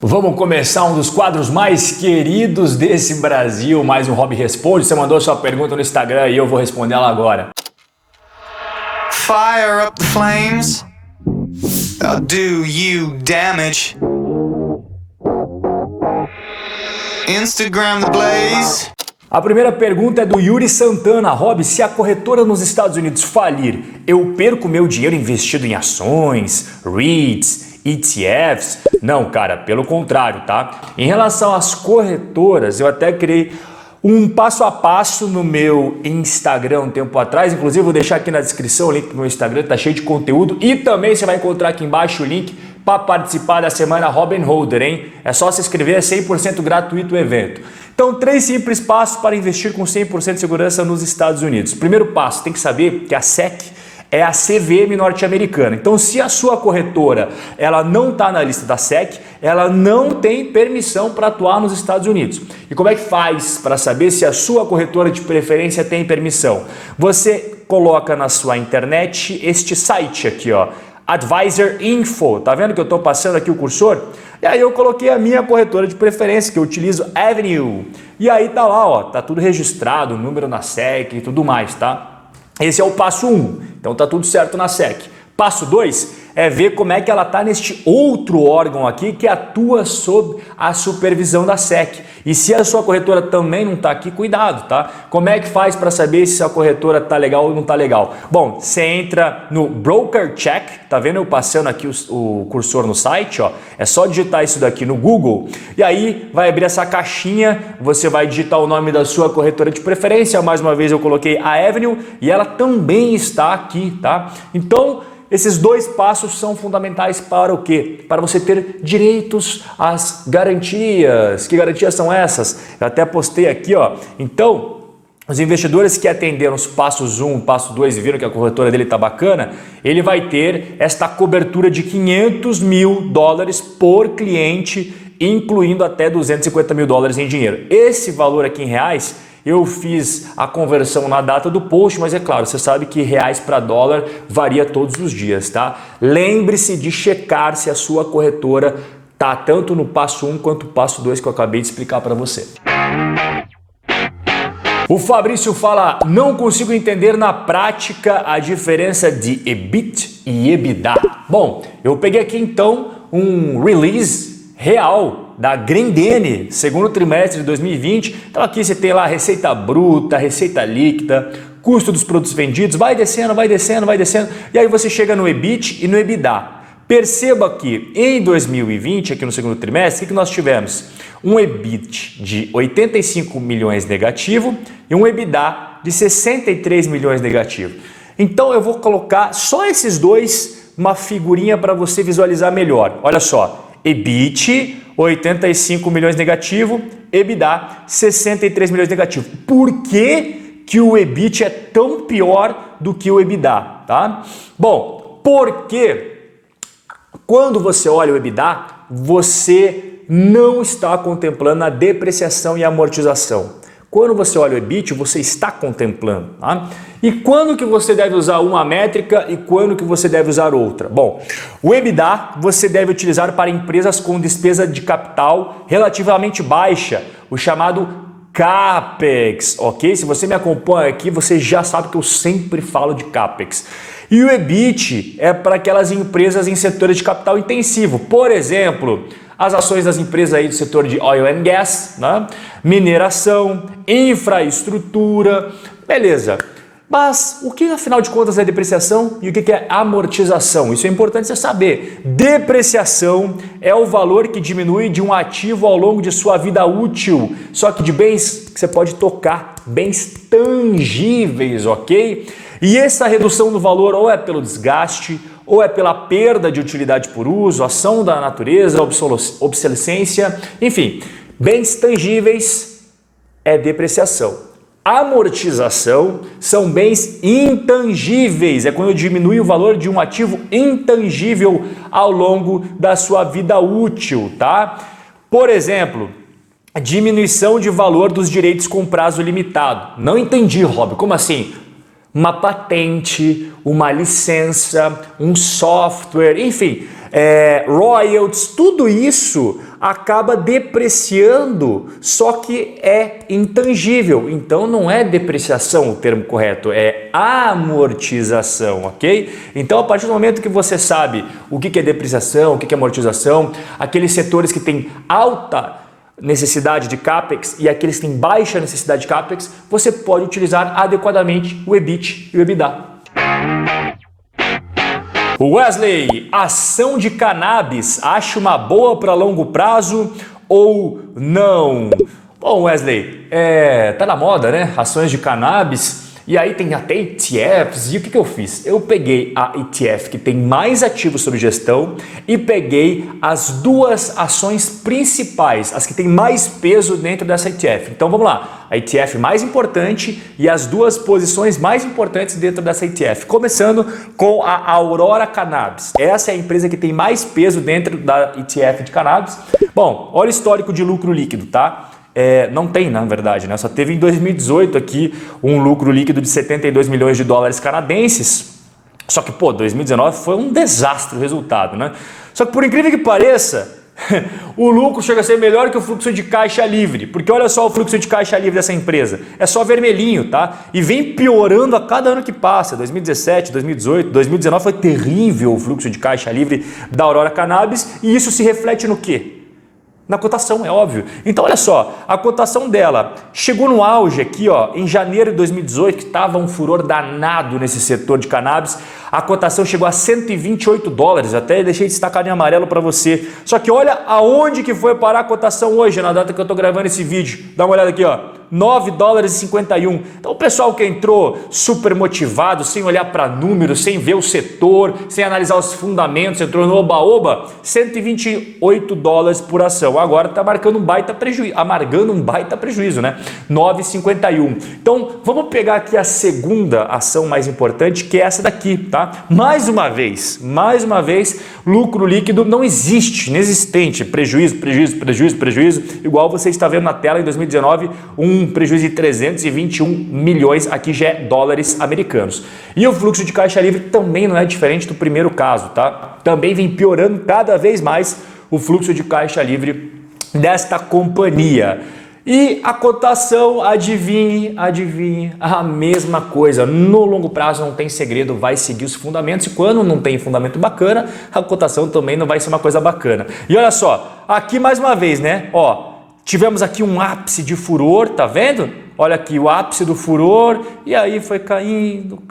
Vamos começar um dos quadros mais queridos desse Brasil, mais um Hobby Responde. Você mandou sua pergunta no Instagram e eu vou responder ela agora. Fire up the flames. I'll do you damage. Instagram the blaze. A primeira pergunta é do Yuri Santana. Hobby, se a corretora nos Estados Unidos falir, eu perco meu dinheiro investido em ações, REITs, ETFs? Não, cara, pelo contrário, tá? Em relação às corretoras, eu até criei um passo a passo no meu Instagram um tempo atrás. Inclusive, vou deixar aqui na descrição o link do meu Instagram, tá cheio de conteúdo. E também você vai encontrar aqui embaixo o link para participar da semana Robin Holder, hein? É só se inscrever, é 100% gratuito o evento. Então, 3 simples passos para investir com 100% de segurança nos Estados Unidos. Primeiro passo, tem que saber que a SEC é a CVM norte-americana. Então, se a sua corretora ela não está na lista da SEC, ela não tem permissão para atuar nos Estados Unidos. E como é que faz para saber se a sua corretora de preferência tem permissão? Você coloca na sua internet este site aqui, ó, Advisor Info. Tá vendo que eu estou passando aqui o cursor? E aí eu coloquei a minha corretora de preferência, que eu utilizo, Avenue. E aí tá lá, ó, tá tudo registrado, número na SEC e tudo mais, tá? Esse é o passo 1, então tá tudo certo na SEC. Passo 2 é ver como é que ela está neste outro órgão aqui que atua sob a supervisão da SEC. E se a sua corretora também não está aqui, cuidado, tá? Como é que faz para saber se a corretora está legal ou não está legal? Bom, você entra no Broker Check, tá vendo eu passando aqui o cursor no site, ó? É só digitar isso daqui no Google e aí vai abrir essa caixinha, você vai digitar o nome da sua corretora de preferência. Mais uma vez eu coloquei a Avenue e ela também está aqui, tá? Então, esses 2 passos são fundamentais para o quê? Para você ter direitos às garantias. Que garantias são essas? Eu até postei aqui, ó. Então, os investidores que atenderam os passos 1, passo 2 e viram que a corretora dele está bacana, ele vai ter esta cobertura de $500 mil por cliente, incluindo até $250 mil em dinheiro. Esse valor aqui em reais, eu fiz a conversão na data do post, mas é claro, você sabe que reais para dólar varia todos os dias, tá? Lembre-se de checar se a sua corretora tá tanto no passo 1 quanto no passo 2 que eu acabei de explicar para você. O Fabrício fala, não consigo entender na prática a diferença de EBIT e EBITDA. Bom, eu peguei aqui então um release real da Grendene, segundo trimestre de 2020. Então aqui você tem lá a receita bruta, receita líquida, custo dos produtos vendidos, vai descendo, vai descendo, vai descendo, e aí você chega no EBIT e no EBITDA. Perceba que em 2020, aqui no segundo trimestre, o que nós tivemos? Um EBIT de 85 milhões negativo e um EBITDA de 63 milhões negativo. Então eu vou colocar só esses dois, uma figurinha para você visualizar melhor. Olha só. EBIT, 85 milhões negativo, EBITDA, 63 milhões negativo. Por que que o EBIT é tão pior do que o EBITDA, tá? Bom, porque quando você olha o EBITDA, você não está contemplando a depreciação e amortização. Quando você olha o EBIT, você está contemplando, tá? E quando que você deve usar uma métrica e quando que você deve usar outra? Bom, o EBITDA você deve utilizar para empresas com despesa de capital relativamente baixa, o chamado CAPEX, ok? Se você me acompanha aqui, você já sabe que eu sempre falo de CAPEX. E o EBIT é para aquelas empresas em setores de capital intensivo, por exemplo, as ações das empresas aí do setor de oil and gas, né? Mineração, infraestrutura, beleza. Mas o que afinal de contas é depreciação e o que é amortização? Isso é importante você saber. Depreciação é o valor que diminui de um ativo ao longo de sua vida útil, só que de bens que você pode tocar, bens tangíveis, ok? E essa redução do valor ou é pelo desgaste, ou é pela perda de utilidade por uso, ação da natureza, obsolescência, enfim, bens tangíveis é depreciação. Amortização são bens intangíveis, é quando diminui o valor de um ativo intangível ao longo da sua vida útil, tá? Por exemplo, diminuição de valor dos direitos com prazo limitado. Não entendi, Rob, como assim? Uma patente, uma licença, um software, enfim, royalties, tudo isso acaba depreciando, só que é intangível. Então não é depreciação o termo correto, é amortização, ok? Então a partir do momento que você sabe o que é depreciação, o que é amortização, aqueles setores que têm alta necessidade de CAPEX e aqueles que têm baixa necessidade de CAPEX, você pode utilizar adequadamente o EBIT e o EBITDA. Wesley, ação de cannabis, acha uma boa para longo prazo ou não? Bom, Wesley, tá na moda, né? Ações de cannabis. E aí tem até ETFs, e o que eu fiz? Eu peguei a ETF que tem mais ativos sob gestão e peguei as duas ações principais, as que têm mais peso dentro dessa ETF. Então vamos lá, a ETF mais importante e as duas posições mais importantes dentro dessa ETF. Começando com a Aurora Cannabis. Essa é a empresa que tem mais peso dentro da ETF de cannabis. Bom, olha o histórico de lucro líquido, tá? Não tem, na verdade, né? Só teve em 2018 aqui um lucro líquido de 72 milhões de dólares canadenses. Só que, 2019 foi um desastre o resultado, né? Só que por incrível que pareça, o lucro chega a ser melhor que o fluxo de caixa livre. Porque olha só o fluxo de caixa livre dessa empresa. É só vermelhinho, tá? E vem piorando a cada ano que passa. 2017, 2018, 2019 foi terrível o fluxo de caixa livre da Aurora Cannabis. E isso se reflete no quê? Na cotação, é óbvio. Então, olha só, a cotação dela chegou no auge aqui, em janeiro de 2018, que estava um furor danado nesse setor de cannabis. A cotação chegou a 128 dólares, até deixei destacado em amarelo para você. Só que olha aonde que foi parar a cotação hoje, na data que eu estou gravando esse vídeo. Dá uma olhada aqui, 9 dólares e 51. Então o pessoal que entrou super motivado, sem olhar para números, sem ver o setor, sem analisar os fundamentos, entrou no oba-oba, 128 dólares por ação. Agora está amargando um baita prejuízo, né? 9,51. Então vamos pegar aqui a segunda ação mais importante, que é essa daqui, tá? Mais uma vez, lucro líquido não existe, inexistente, prejuízo, igual você está vendo na tela em 2019, um prejuízo de 321 milhões, aqui já é dólares americanos. E o fluxo de caixa livre também não é diferente do primeiro caso, tá? Também vem piorando cada vez mais o fluxo de caixa livre desta companhia. E a cotação, adivinhe, a mesma coisa. No longo prazo não tem segredo, vai seguir os fundamentos. E quando não tem fundamento bacana, a cotação também não vai ser uma coisa bacana. E olha só, aqui mais uma vez, né? Tivemos aqui um ápice de furor, tá vendo? Olha aqui o ápice do furor e aí foi caindo.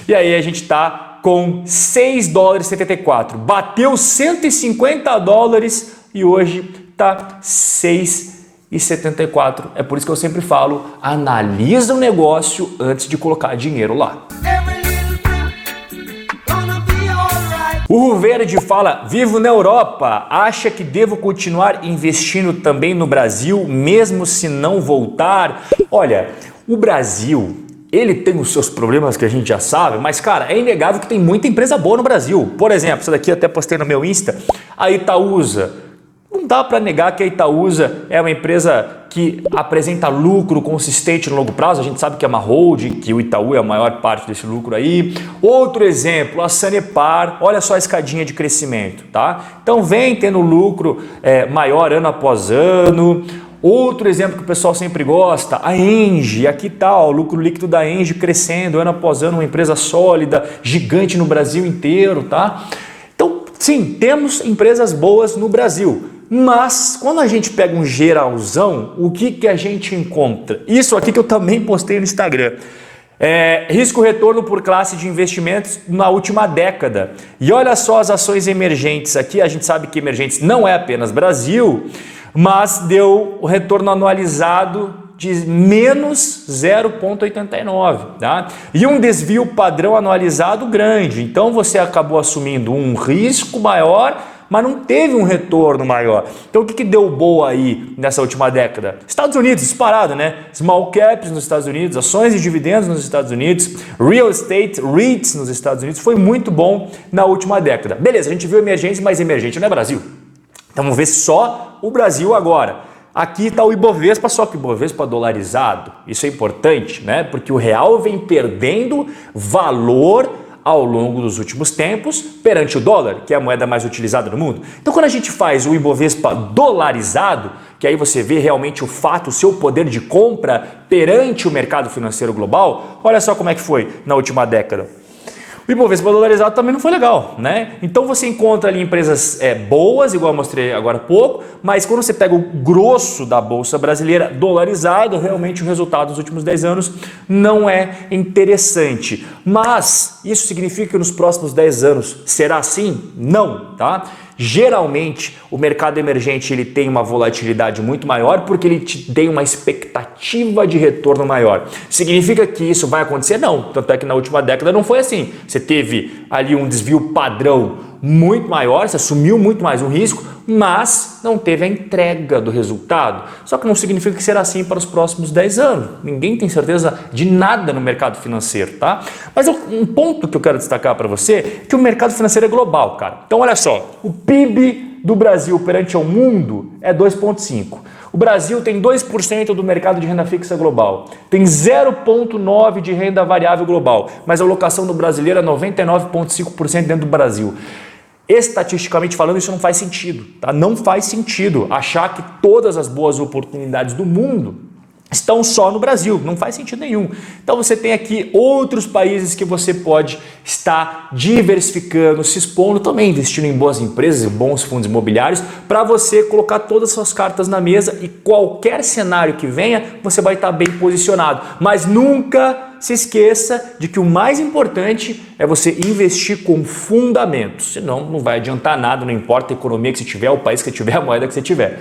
E aí a gente tá com 6 dólares e 74. Bateu 150 dólares e hoje tá 6,74. É por isso que eu sempre falo, analisa o negócio antes de colocar dinheiro lá. O Verde fala, vivo na Europa, acha que devo continuar investindo também no Brasil, mesmo se não voltar? Olha, o Brasil, ele tem os seus problemas que a gente já sabe, mas cara, é inegável que tem muita empresa boa no Brasil. Por exemplo, essa daqui eu até postei no meu Insta, a Itaúsa. Não dá para negar que a Itaúsa é uma empresa que apresenta lucro consistente no longo prazo. A gente sabe que é uma holding, que o Itaú é a maior parte desse lucro aí. Outro exemplo, a Sanepar, olha só a escadinha de crescimento, tá? Então vem tendo lucro maior ano após ano. Outro exemplo que o pessoal sempre gosta, a Engie, aqui tá o lucro líquido da Engie crescendo ano após ano, uma empresa sólida, gigante no Brasil inteiro, tá? Então, sim, temos empresas boas no Brasil. Mas quando a gente pega um geralzão, o que a gente encontra? Isso aqui que eu também postei no Instagram. Risco-retorno por classe de investimentos na última década. E olha só as ações emergentes. Aqui a gente sabe que emergentes não é apenas Brasil, mas deu o retorno anualizado de menos 0,89, tá? E um desvio padrão anualizado grande. Então você acabou assumindo um risco maior, mas não teve um retorno maior. Então o que deu boa aí nessa última década? Estados Unidos, disparado, né? Small caps nos Estados Unidos, ações e dividendos nos Estados Unidos, real estate, REITs nos Estados Unidos, foi muito bom na última década. Beleza, a gente viu emergência, mas emergente não é Brasil. Então vamos ver só o Brasil agora. Aqui está o Ibovespa, só que o Ibovespa dolarizado. Isso é importante, né? Porque o real vem perdendo valor ao longo dos últimos tempos perante o dólar, que é a moeda mais utilizada no mundo. Então, quando a gente faz o Ibovespa dolarizado, que aí você vê realmente o fato, o seu poder de compra perante o mercado financeiro global, olha só como é que foi na última década. O Ibovespa dolarizado também não foi legal, né? Então você encontra ali empresas boas, igual eu mostrei agora há pouco, mas quando você pega o grosso da Bolsa Brasileira dolarizado, realmente o resultado dos últimos 10 anos não é interessante. Mas isso significa que nos próximos 10 anos será assim? Não, tá? Geralmente, o mercado emergente ele tem uma volatilidade muito maior porque ele te tem uma expectativa de retorno maior. Significa que isso vai acontecer? Não. Tanto é que na última década não foi assim. Você teve ali um desvio padrão muito maior, você assumiu muito mais um risco, mas não teve a entrega do resultado. Só que não significa que será assim para os próximos 10 anos. Ninguém tem certeza de nada no mercado financeiro, tá? Mas um ponto que eu quero destacar para você é que o mercado financeiro é global, cara. Então olha só, o PIB do Brasil perante ao mundo é 2,5%. O Brasil tem 2% do mercado de renda fixa global, tem 0,9% de renda variável global, mas a alocação do brasileiro é 99,5% dentro do Brasil. Estatisticamente falando, isso não faz sentido, tá? Não faz sentido achar que todas as boas oportunidades do mundo estão só no Brasil, não faz sentido nenhum. Então você tem aqui outros países que você pode estar diversificando, se expondo, também investindo em boas empresas e bons fundos imobiliários para você colocar todas as suas cartas na mesa e qualquer cenário que venha, você vai estar bem posicionado. Mas nunca se esqueça de que o mais importante é você investir com fundamentos, senão não vai adiantar nada, não importa a economia que você tiver, o país que você tiver, a moeda que você tiver.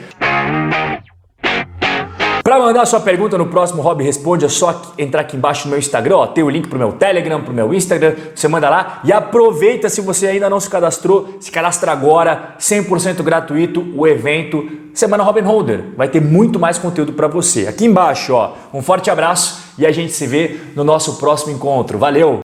Para mandar sua pergunta no próximo Hobby Responde, é só entrar aqui embaixo no meu Instagram, ó, tem o link pro meu Telegram, pro meu Instagram, você manda lá e aproveita, se você ainda não se cadastrou, se cadastra agora, 100% gratuito, o evento Semana Robin Holder. Vai ter muito mais conteúdo para você. Aqui embaixo, ó, um forte abraço e a gente se vê no nosso próximo encontro. Valeu!